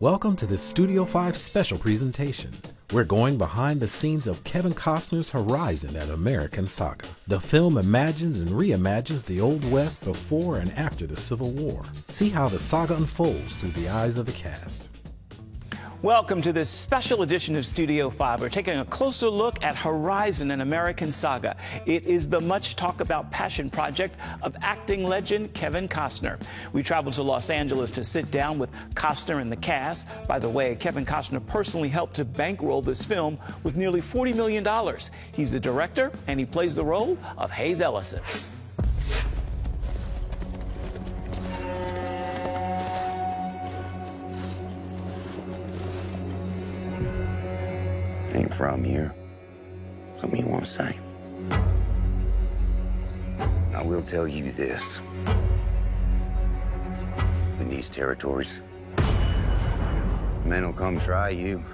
Welcome to this Studio 5 special presentation. We're going behind the scenes of Kevin Costner's Horizon at American Saga. The film imagines and reimagines the Old West before and after the Civil War. See how the saga unfolds through the eyes of the cast. Welcome to this special edition of Studio 5. We're taking a closer look at Horizon, an American Saga. It is the much talked about passion project of acting legend Kevin Costner. We traveled to Los Angeles to sit down with Costner and the cast. By the way, Kevin Costner personally helped to bankroll this film with nearly $40 million. He's the director, and he plays the role of Hayes Ellison. Ain't from here. Something you want to say? I will tell you this. In these territories, men will come try you.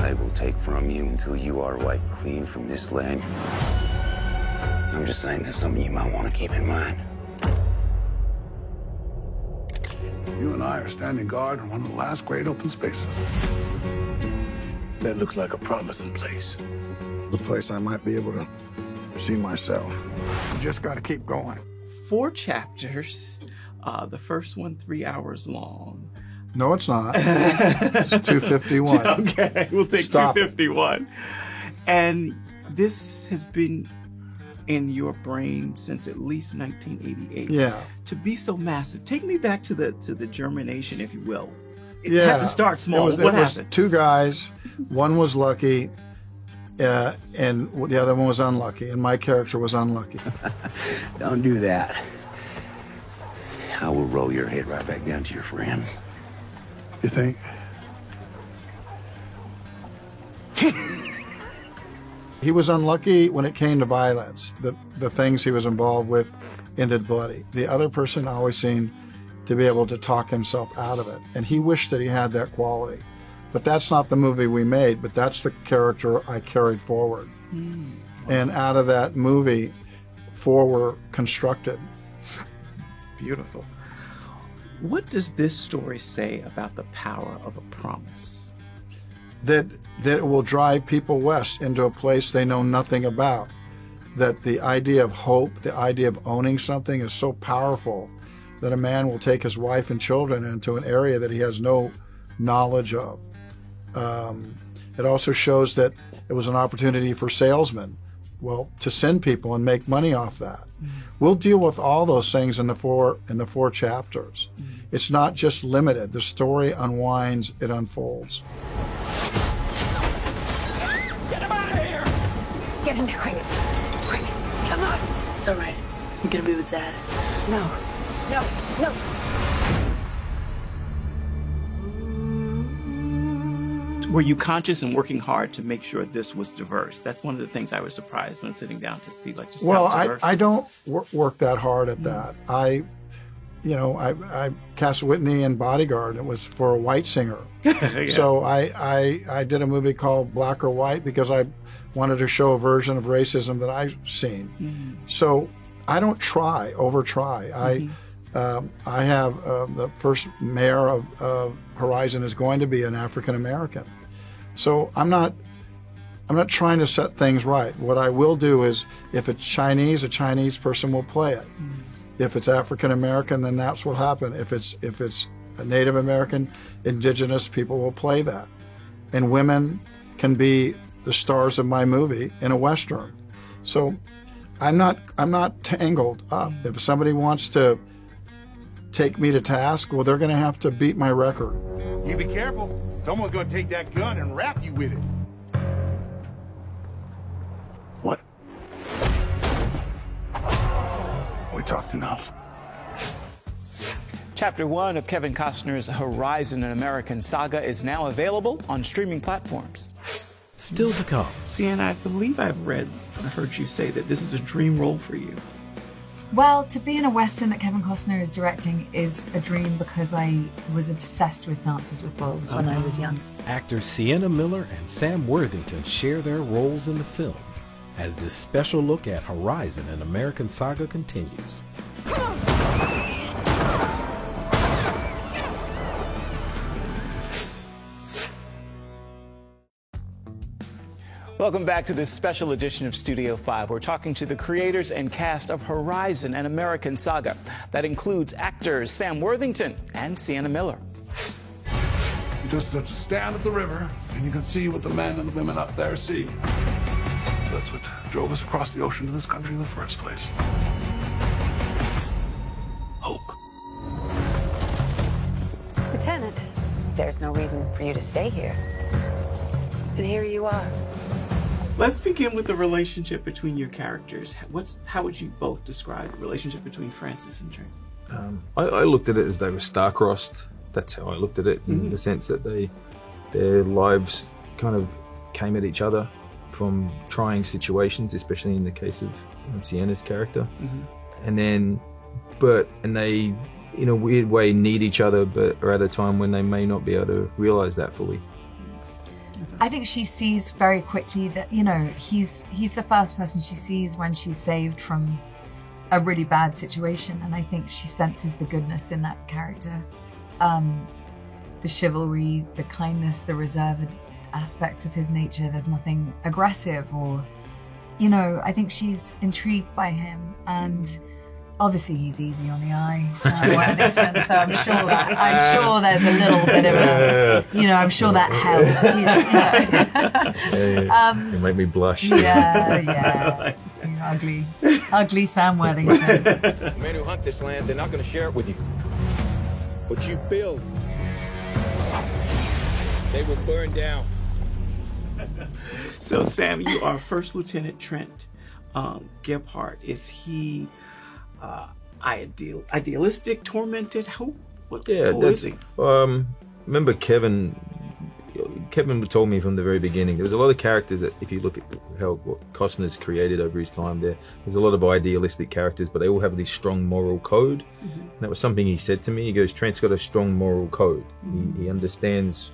They will take from you until you are wiped clean from this land. I'm just saying that's something you might want to keep in mind. You and I are standing guard on one of the last great open spaces. That looks like a promising place. The place I might be able to see myself. You just got to keep going. 4 chapters. The first one 3 hours long. No, it's not. It's 251. Okay, we'll take Stop 251. And this has been in your brain since at least 1988. Yeah. To be so massive, take me back to the germination, if you will. It Yeah. had to start small. It What was happened? 2 guys. One was lucky, and the other one was unlucky, and my character was unlucky. Don't do that. I will roll your head right back down to your friends. You think? He was unlucky when it came to violence. The things he was involved with ended bloody. The other person always seemed to be able to talk himself out of it. And he wished that he had that quality. But that's not the movie we made, but that's the character I carried forward. And out of that movie, 4 were constructed. Beautiful. What does this story say about the power of a promise? That it will drive people west into a place they know nothing about. That the idea of hope, the idea of owning something is so powerful that a man will take his wife and children into an area that he has no knowledge of. It also shows that it was an opportunity for salesmen, well, to send people and make money off that. We'll deal with all those things in the 4 chapters. It's not just limited. The story unwinds, it unfolds. Get him out of here! Get in there, quick. Quick, come on. It's all right. I'm gonna be with Dad. No. No, no. Were you conscious and working hard to make sure this was diverse? That's one of the things I was surprised when sitting down to see, like, just well, how diverse. I don't work that hard at that. I cast Whitney in Bodyguard. It was for a white singer. Yeah. So I did a movie called Black or White because I wanted to show a version of racism that I've seen. So I don't over try. I have the first mayor of Horizon is going to be an African American. So I'm not trying to set things right. What I will do is, if it's Chinese, a Chinese person will play it. If it's African American, then that's what happened. If it's a Native American, indigenous people will play that. And women can be the stars of my movie in a Western. So I'm not tangled up. If somebody wants to take me to task, well, they're going to have to beat my record. You be careful. Someone's gonna take that gun and wrap you with it. What? We talked enough. Chapter 1 of Kevin Costner's Horizon, an American Saga is now available on streaming platforms. Still to come. Sienna, I believe I've heard you say that this is a dream role for you. Well, to be in a Western that Kevin Costner is directing is a dream because I was obsessed with Dances with Wolves when I was young. Actors Sienna Miller and Sam Worthington share their roles in the film as this special look at Horizon, an American Saga continues. Welcome back to this special edition of Studio 5. We're talking to the creators and cast of Horizon, an American Saga. That includes actors Sam Worthington and Sienna Miller. You just have to stand at the river, and you can see what the men and the women up there see. That's what drove us across the ocean to this country in the first place. Hope. Lieutenant, there's no reason for you to stay here. And here you are. Let's begin with the relationship between your characters. How would you both describe the relationship between Francis and Trent? I looked at it as they were star-crossed. That's how I looked at it, in the sense that their lives kind of came at each other from trying situations, especially in the case of Sienna's character. And they, in a weird way, need each other, but are at a time when they may not be able to realize that fully. I think she sees very quickly that, you know, he's the first person she sees when she's saved from a really bad situation, and I think she senses the goodness in that character. The chivalry, the kindness, the reserved aspects of his nature. There's nothing aggressive or, you know, I think she's intrigued by him, and obviously he's easy on the eye, Sam Worthington, so I'm sure there's a little bit of a, you know, I'm sure that helped. You know. You make me blush. Yeah. Ugly Sam Worthington. The men who hunt this land, they're not going to share it with you. What you build, they will burn down. So, Sam, you are First Lieutenant Trent Gebhardt. Is he idealistic, tormented? Who is he? Remember Kevin told me from the very beginning, there was a lot of characters that, if you look at what Costner's created over his time there's a lot of idealistic characters, but they all have this strong moral code. And that was something he said to me. He goes, Trent's got a strong moral code. He understands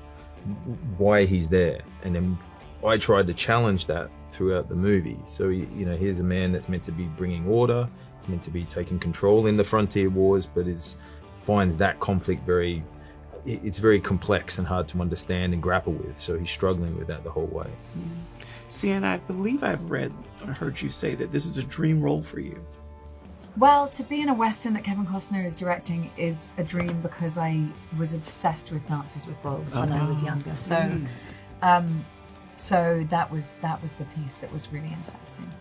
why he's there. And then I tried to challenge that throughout the movie. So, here's a man that's meant to be bringing order. It's meant to be taking control in the frontier wars, but finds that conflict very complex and hard to understand and grapple with. So he's struggling with that the whole way. Sienna, I believe I've read or heard you say that this is a dream role for you. Well, to be in a Western that Kevin Costner is directing is a dream, because I was obsessed with Dances with Wolves when I was younger. So, so that was the piece that was really enticing.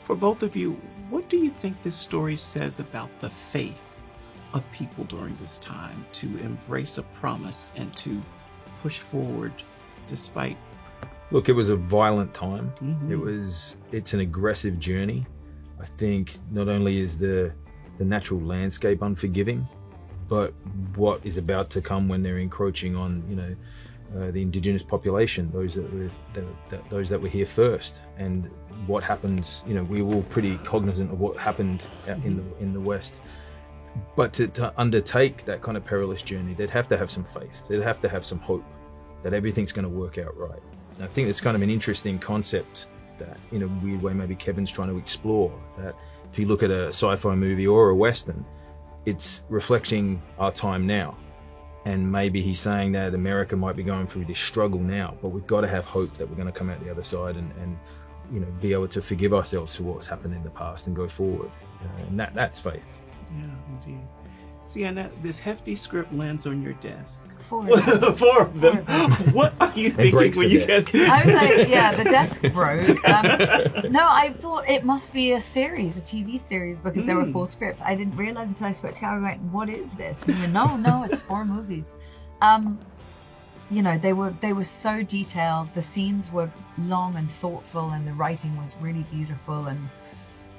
For both of you, what do you think this story says about the faith of people during this time to embrace a promise and to push forward despite? Look, it was a violent time. It's an aggressive journey. I think not only is the natural landscape unforgiving, but what is about to come when they're encroaching on, the indigenous population, those that were here first, and what happens. We were all pretty cognizant of what happened in the West. But to undertake that kind of perilous journey, they'd have to have some faith. They'd have to have some hope that everything's going to work out right. And I think it's kind of an interesting concept that, in a weird way, maybe Kevin's trying to explore. That if you look at a sci-fi movie or a Western, it's reflecting our time now. And maybe he's saying that America might be going through this struggle now, but we've got to have hope that we're going to come out the other side and be able to forgive ourselves for what's happened in the past and go forward. And that's faith. Yeah, indeed. Sienna, this hefty script lands on your desk. 4 of them. 4 of them. What are you thinking when you get? I was like, yeah, the desk broke. No, I thought it must be a series, a TV series, because there were 4 scripts. I didn't realize until I spoke to Gary, I went, what is this? And he went, no, it's 4 movies. They were so detailed. The scenes were long and thoughtful, and the writing was really beautiful. And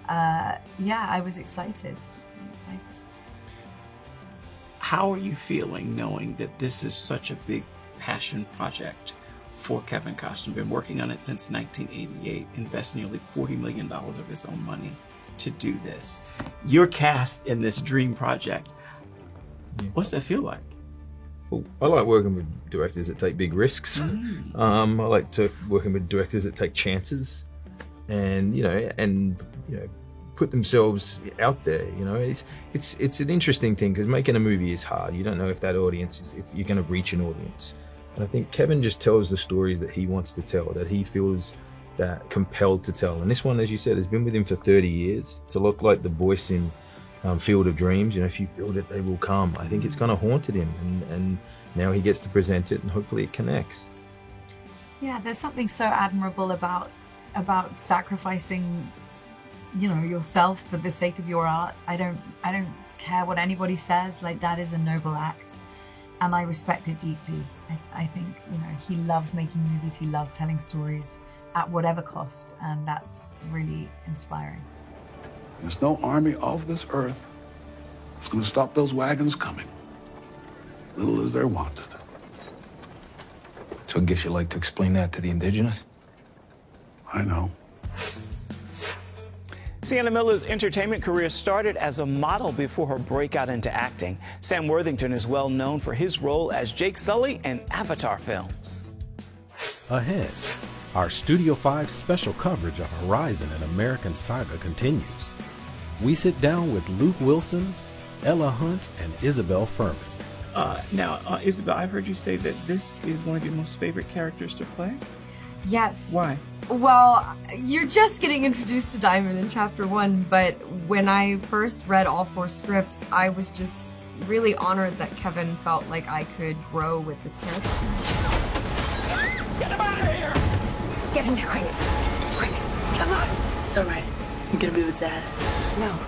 I was excited. How are you feeling knowing that this is such a big passion project for Kevin Costner? Been working on it since 1988, invested nearly $40 million of his own money to do this. You're cast in this dream project. What's that feel like? Well, I like working with directors that take big risks. I like working with directors that take chances, and put themselves out there. It's an interesting thing, because making a movie is hard. You don't know if that audience if you're going to reach an audience. And I think Kevin just tells the stories that he wants to tell, that he feels that compelled to tell. And this one, as you said, has been with him for 30 years. It's a lot like the voice in Field of Dreams. You know, if you build it, they will come. I think it's kind of haunted him, and now he gets to present it, and hopefully it connects. Yeah, there's something so admirable about sacrificing, you know, yourself for the sake of your art. I don't care what anybody says. Like, that is a noble act, and I respect it deeply. I think, you know, he loves making movies. He loves telling stories at whatever cost, and that's really inspiring. There's no army of this earth that's going to stop those wagons coming, little as they're wanted. So I guess you'd like to explain that to the indigenous? I know. Sienna Miller's entertainment career started as a model before her breakout into acting. Sam Worthington is well known for his role as Jake Sully in Avatar films. Ahead, our Studio 5 special coverage of Horizon and American Saga continues. We sit down with Luke Wilson, Ella Hunt, and Isabel Furman. Now, Isabel, I've heard you say that this is one of your most favorite characters to play? Yes. Why? Well, you're just getting introduced to Diamond in Chapter 1, but when I first read all 4 scripts, I was just really honored that Kevin felt like I could grow with this character. Get him out of here! Get in there, quick. Quick, come on. It's all right. I'm gonna be with Dad. No.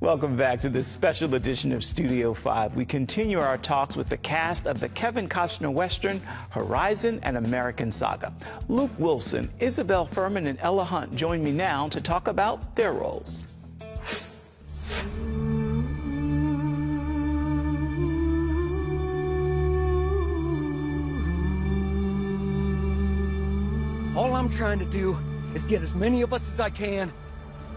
Welcome back to this special edition of Studio 5. We continue our talks with the cast of the Kevin Costner Western, Horizon and American Saga. Luke Wilson, Isabel Furman, and Ella Hunt join me now to talk about their roles. All I'm trying to do is get as many of us as I can,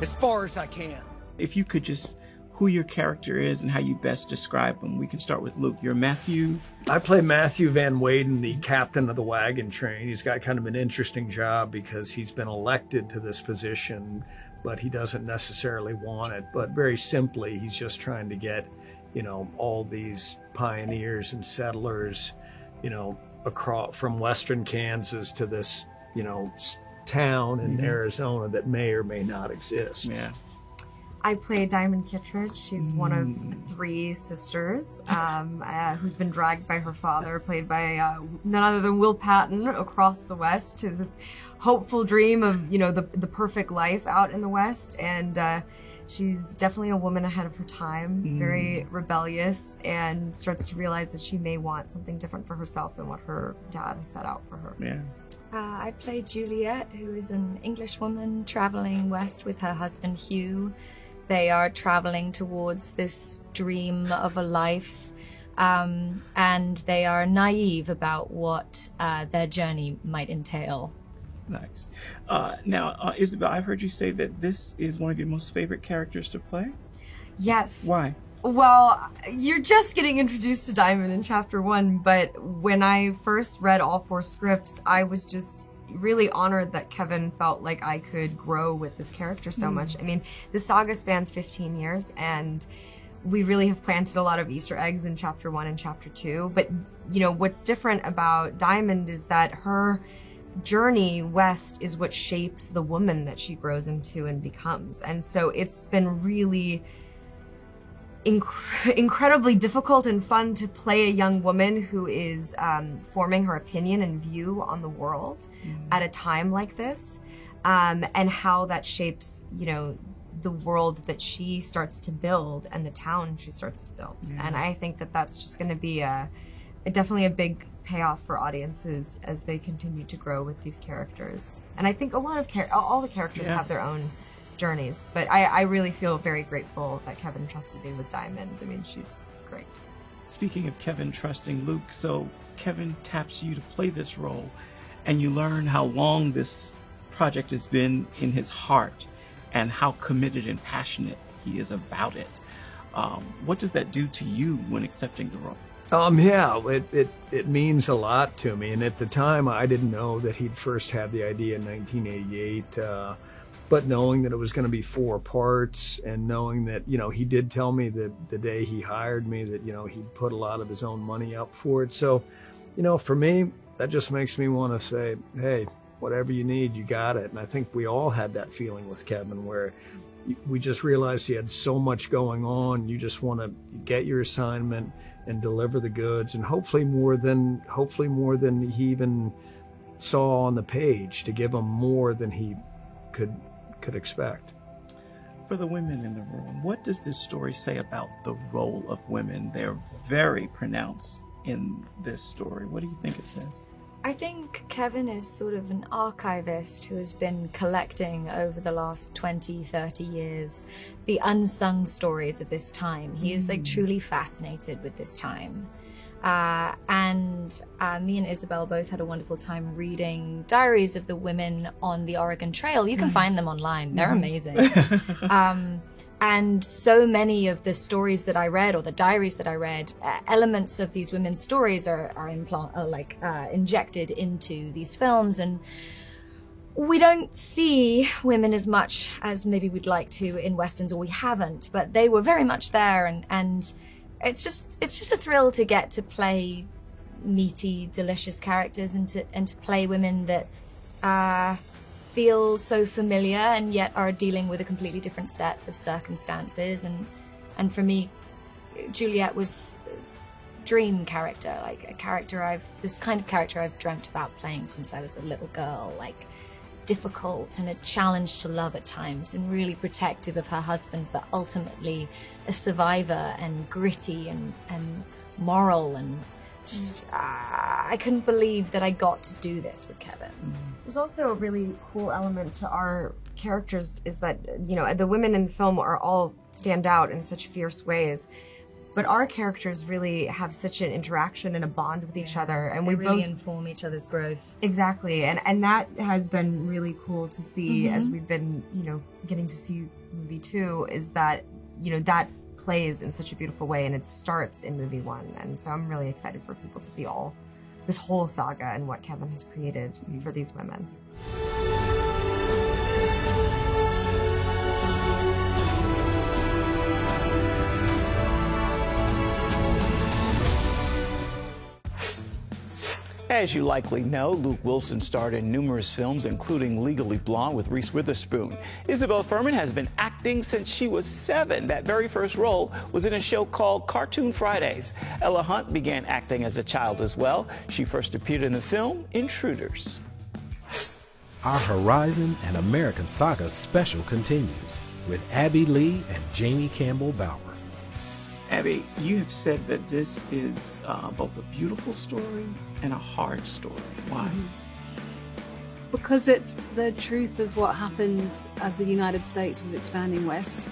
as far as I can. If you could just, who your character is and how you best describe him. We can start with Luke. You're Matthew. I play Matthew Van Weyden, the captain of the wagon train. He's got kind of an interesting job because he's been elected to this position, but he doesn't necessarily want it. But very simply, he's just trying to get, you know, all these pioneers and settlers, you know, across from western Kansas to this, you know, town in Arizona that may or may not exist. Yeah. I play Diamond Kittredge. She's one of 3 sisters who's been dragged by her father, played by none other than Will Patton, across the West to this hopeful dream of, you know, the perfect life out in the West. And she's definitely a woman ahead of her time, very rebellious, and starts to realize that she may want something different for herself than what her dad has set out for her. Yeah. I play Juliet, who is an English woman traveling west with her husband Hugh. They are traveling towards this dream of a life, and they are naive about what their journey might entail. Nice. Now, Isabel, I've heard you say that this is one of your most favorite characters to play? Yes. Why? Well, you're just getting introduced to Diamond in Chapter 1, but when I first read all 4 scripts, I was just really honored that Kevin felt like I could grow with this character so much. I mean, the saga spans 15 years, and we really have planted a lot of Easter eggs in Chapter 1 and Chapter 2, but, you know, what's different about Diamond is that her journey west is what shapes the woman that she grows into and becomes. And so it's been really incredibly difficult and fun to play a young woman who is forming her opinion and view on the world at a time like this, and how that shapes, you know, the world that she starts to build and the town she starts to build. And I think that that's just going to be definitely a big payoff for audiences as they continue to grow with these characters. And I think a lot of all the characters have their own journeys, but I really feel very grateful that Kevin trusted me with Diamond. I mean, she's great. Speaking of Kevin trusting Luke, so Kevin taps you to play this role, and you learn how long this project has been in his heart and how committed and passionate he is about it. What does that do to you when accepting the role? Yeah, it means a lot to me. And at the time, I didn't know that he'd first had the idea in 1988. but knowing that it was going to be 4 parts, and knowing that, you know, he did tell me that the day he hired me that, you know, he'd put a lot of his own money up for it. So, you know, for me, that just makes me want to say, hey, whatever you need, you got it. And I think we all had that feeling with Kevin, where we just realized he had so much going on. You just want to get your assignment and deliver the goods, and hopefully more than he even saw on the page, to give him more than he could expect. For the women in the room, what does this story say about the role of women? They're very pronounced in this story. What do you think it says? I think Kevin is sort of an archivist who has been collecting over the last 20, 30 years the unsung stories of this time. He is like truly fascinated with this time. And me and Isabel both had a wonderful time reading diaries of the women on the Oregon Trail. You can find them online. They're amazing. And so many of the stories that I read, or the diaries that I read, elements of these women's stories are injected into these films. And we don't see women as much as maybe we'd like to in Westerns, or we haven't, but they were very much there. And it's just a thrill to get to play meaty, delicious characters, and to play women that feel so familiar and yet are dealing with a completely different set of circumstances. And for me, Juliet was a dream character, like a character this kind of character I've dreamt about playing since I was a little girl, like difficult and a challenge to love at times, and really protective of her husband, but ultimately a survivor and gritty and moral, and just I couldn't believe that I got to do this with Kevin. There's also a really cool element to our characters, is that, you know, the women in the film are all stand out in such fierce ways, but our characters really have such an interaction and a bond with each other, and we really both inform each other's growth. Exactly, and that has been really cool to see as we've been, you know, getting to see movie 2, is that, you know, that plays in such a beautiful way, and it starts in movie 1, and so I'm really excited for people to see this whole saga and what Kevin has created for these women. As you likely know, Luke Wilson starred in numerous films, including Legally Blonde with Reese Witherspoon. Isabel Furman has been acting since she was 7. That very first role was in a show called Cartoon Fridays. Ella Hunt began acting as a child as well. She first appeared in the film Intruders. Our Horizon and American Saga special continues with Abby Lee and Jamie Campbell Bower. Abby, you have said that this is both a beautiful story and a hard story. Why? Because it's the truth of what happened as the United States was expanding west.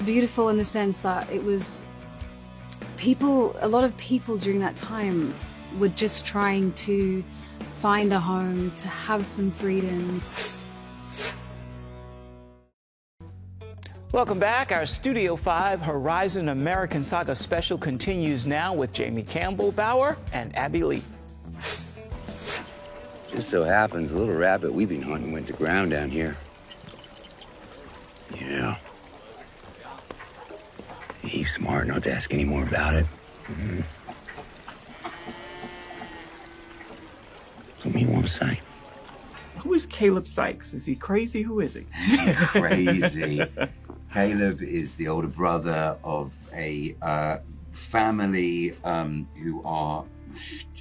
Beautiful in the sense that it was a lot of people during that time were just trying to find a home, to have some freedom. Welcome back. Our Studio 5 Horizon American Saga special continues now with Jamie Campbell Bower and Abby Lee. Just so happens the little rabbit we've been hunting went to ground down here. Yeah. He's smart not to ask any more about it. Something you want to say? Who is Caleb Sykes? Is he crazy? Who is he? He's crazy. Caleb is the older brother of a family who are,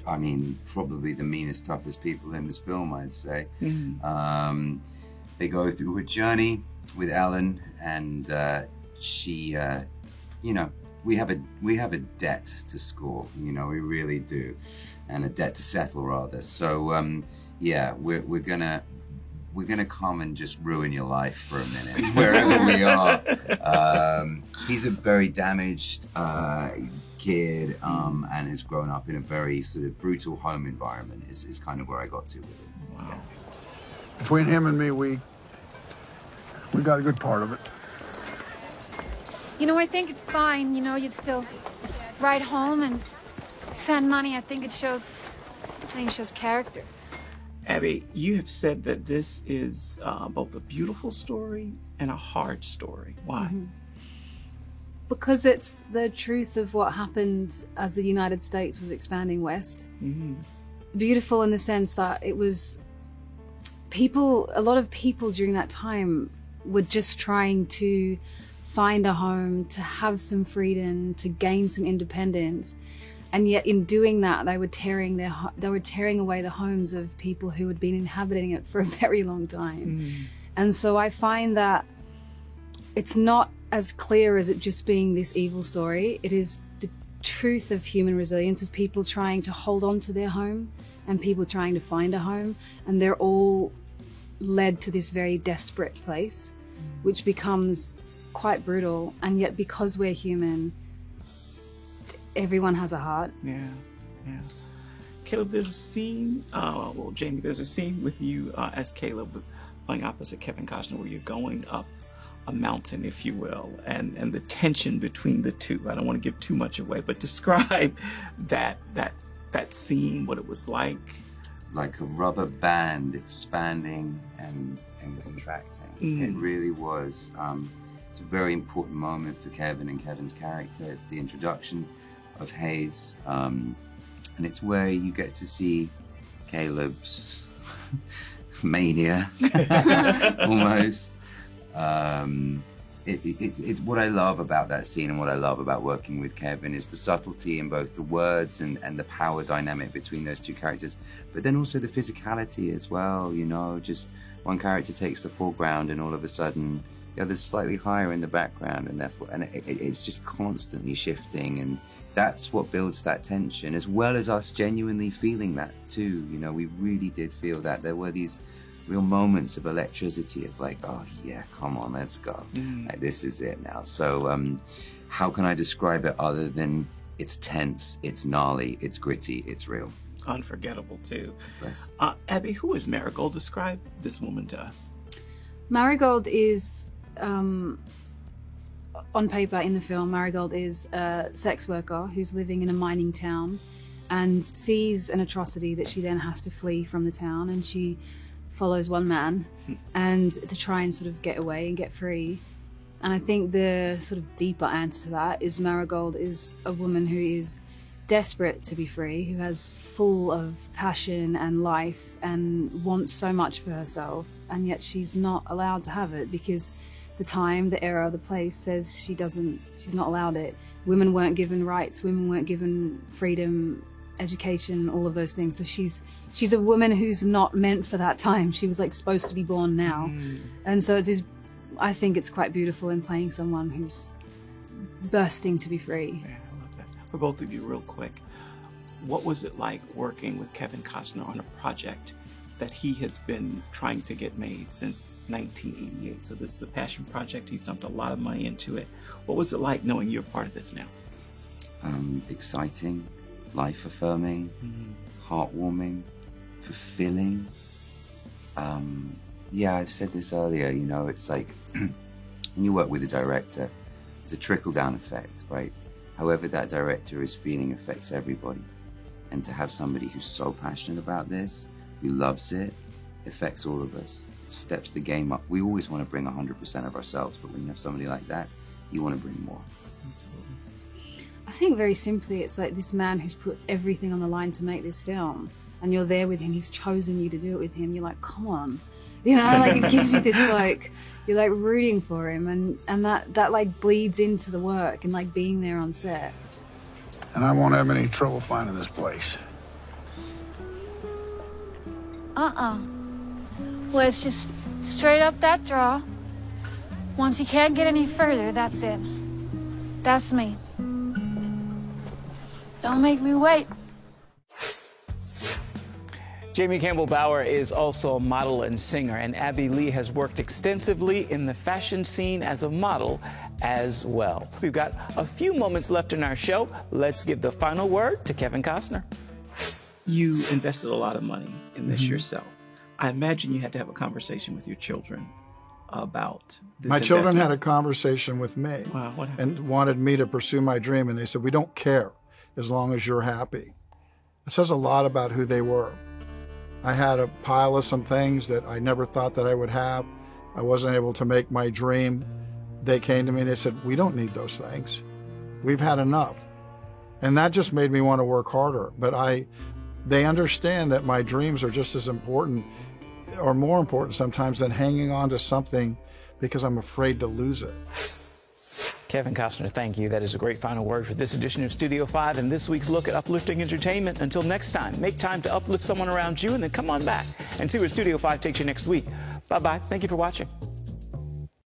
I mean, probably the meanest, toughest people in this film, I'd say. They go through a journey with Ellen, and she, you know, we have a debt to score. You know, we really do, and a debt to settle, rather. So, yeah, we're gonna come and just ruin your life for a minute, wherever we are. He's a very damaged kid, and has grown up in a very sort of brutal home environment, is kind of where I got to with it. Wow. Between him and me, we got a good part of it. You know, I think it's fine. You know, you'd still write home and send money. I think it shows character. Abby, you have said that this is both a beautiful story and a hard story. Why? Because it's the truth of what happened as the United States was expanding west. Beautiful in the sense that it was a lot of people during that time were just trying to find a home, to have some freedom, to gain some independence. And yet in doing that, they were tearing away the homes of people who had been inhabiting it for a very long time. And so I find that it's not as clear as it just being this evil story. It is the truth of human resilience, of people trying to hold on to their home and people trying to find a home. And they're all led to this very desperate place, which becomes quite brutal. And yet because we're human, everyone has a heart. Yeah. Caleb, there's a scene, well, Jamie, there's a scene with you as Caleb playing opposite Kevin Costner where you're going up a mountain, if you will, and the tension between the two. I don't want to give too much away, but describe that scene, what it was like. Like a rubber band expanding and contracting. It really was. It's a very important moment for Kevin and Kevin's character. It's the introduction of Hayes, and it's where you get to see Caleb's mania, almost. What I love about that scene and what I love about working with Kevin is the subtlety in both the words and the power dynamic between those two characters, but then also the physicality as well, you know, just one character takes the foreground and all of a sudden the other's slightly higher in the background, and therefore, it's just constantly shifting, and that's what builds that tension, as well as us genuinely feeling that too. You know, we really did feel that. There were these real moments of electricity of like, oh yeah, come on, let's go. Like, this is it now. So how can I describe it other than it's tense, it's gnarly, it's gritty, it's real. Unforgettable too. Yes. Abby, who is Marigold? Describe this woman to us. Marigold is, on paper in the film, Marigold is a sex worker who's living in a mining town and sees an atrocity that she then has to flee from the town, and she follows one man and to try and sort of get away and get free. And I think the sort of deeper answer to that is Marigold is a woman who is desperate to be free, who has full of passion and life and wants so much for herself, and yet she's not allowed to have it because the time, the era, the place says she's not allowed it. Women weren't given rights, women weren't given freedom, education, all of those things. So she's a woman who's not meant for that time. She was like supposed to be born now. And so I think it's quite beautiful in playing someone who's bursting to be free. Yeah, I love that. For both of you, real quick, what was it like working with Kevin Costner on a project that he has been trying to get made since 1988? So this is a passion project. He's dumped a lot of money into it. What was it like knowing you're part of this now? Exciting, life-affirming, heartwarming, fulfilling. Yeah, I've said this earlier, you know, it's like when you work with a director, it's a trickle-down effect, right? However that director is feeling affects everybody. And to have somebody who's so passionate about this, who loves it, affects all of us. It steps the game up. We always want to bring 100% of ourselves, but when you have somebody like that, you want to bring more. Absolutely. I think very simply, it's like this man who's put everything on the line to make this film, and you're there with him, he's chosen you to do it with him. You're like, come on. You know, like it gives you this like, you're like rooting for him, and that like bleeds into the work and like being there on set. And I won't have any trouble finding this place. Well, it's just straight up that draw. Once you can't get any further, that's it. That's me. Don't make me wait. Jamie Campbell Bower is also a model and singer, and Abby Lee has worked extensively in the fashion scene as a model as well. We've got a few moments left in our show. Let's give the final word to Kevin Costner. You invested a lot of money in this yourself. I imagine you had to have a conversation with your children about this My children investment. had a conversation with me. Wow, what happened? And wanted me to pursue my dream, and they said, we don't care as long as you're happy. It says a lot about who they were. I had a pile of some things that I never thought that I would have. I wasn't able to make my dream. They came to me and they said, we don't need those things. We've had enough. And that just made me want to work harder. But they understand that my dreams are just as important or more important sometimes than hanging on to something because I'm afraid to lose it. Kevin Costner, thank you. That is a great final word for this edition of Studio 5 and this week's look at uplifting entertainment. Until next time, make time to uplift someone around you and then come on back and see where Studio 5 takes you next week. Bye-bye. Thank you for watching.